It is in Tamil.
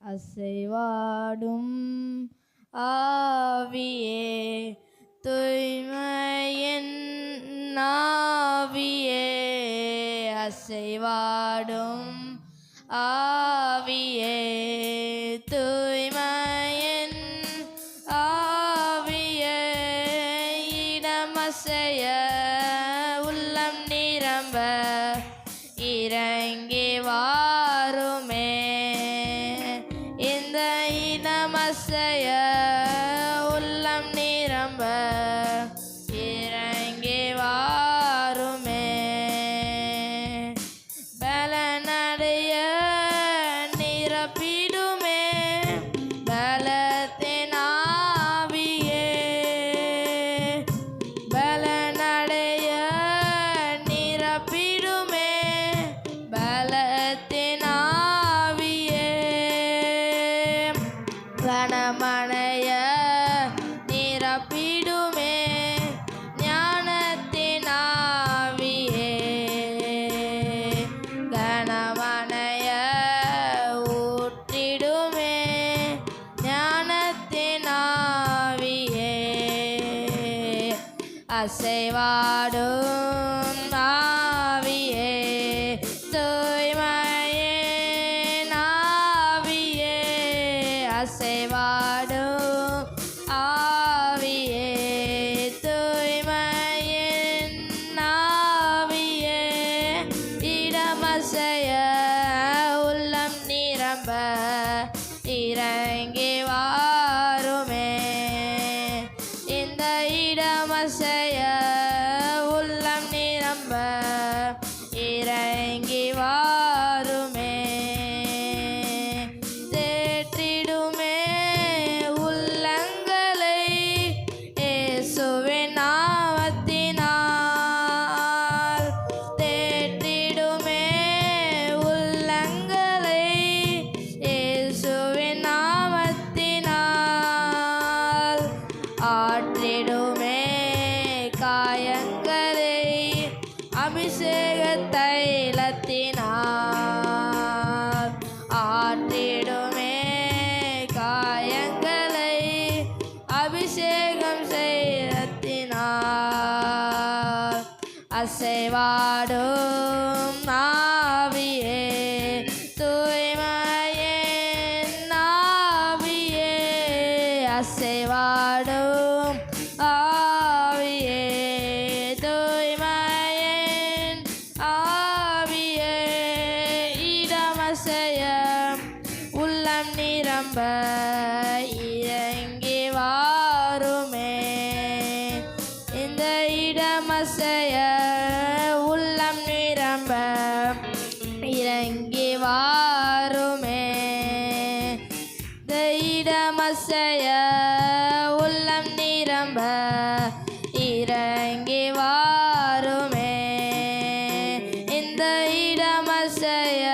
அசைவாடும் ஆவியே தூய்மையின் ஆவியே அசைவாடும் ஆவியே தூய்மையின் ஆவியே இடமசைய உள்ளம் நிரம்ப இறங்கி வாருமே இந்த இடமசைய உள்ளம் நிரம்ப இறங்கி வாருமே பலனடைய நிரப்பிடுமே பலத்தின் ஆவியே பலனடைய நிரப்பிடுமே பலத்தின் ஆவியே கணமனைய நிரப்பிடுமே ஞானத்தின் ஆவியே கணமனைய ஊற்றிடுமே ஞானத்தின் ஆவியே அசைவாடும் ஆவியே தூய்மையின் ஆவியே அசைவாடும் ஆவியே தூய்மையின் ஆவியே இடமசைய உள்ளம் நிரம்ப இறங்கி வாருமே இந்த இடமசைய உள்ளம் நிரம்ப இறங்கி வாருமே தேற்றிடுமே உள்ளங்களை இயேசுவின் நாமத்தினால் தேற்றிடுமே உள்ளங்களை இயேசுவின் நாமத்தினால் ஆற்றிடுமே காயங்களை அபிஷேக தைலத்தினால் ஆற்றிடுமே காயங்களை அபிஷேகம் செய்யத்தினால் அசைவாடும் ஆவியே தூய்மையின் ஆவியே அசைவாடும் ஆவியே தூய்மையின் ஆவியே இடமசைய உள்ளம் நிரம்ப இறங்கி வாருமே இந்த இடமசைய உள்ளம் நிரம்ப இறங்கி வாருமே இந்த இடமசைய உள்ளம் நிரம்ப இறங்கி வாருமே இந்த இடமசைய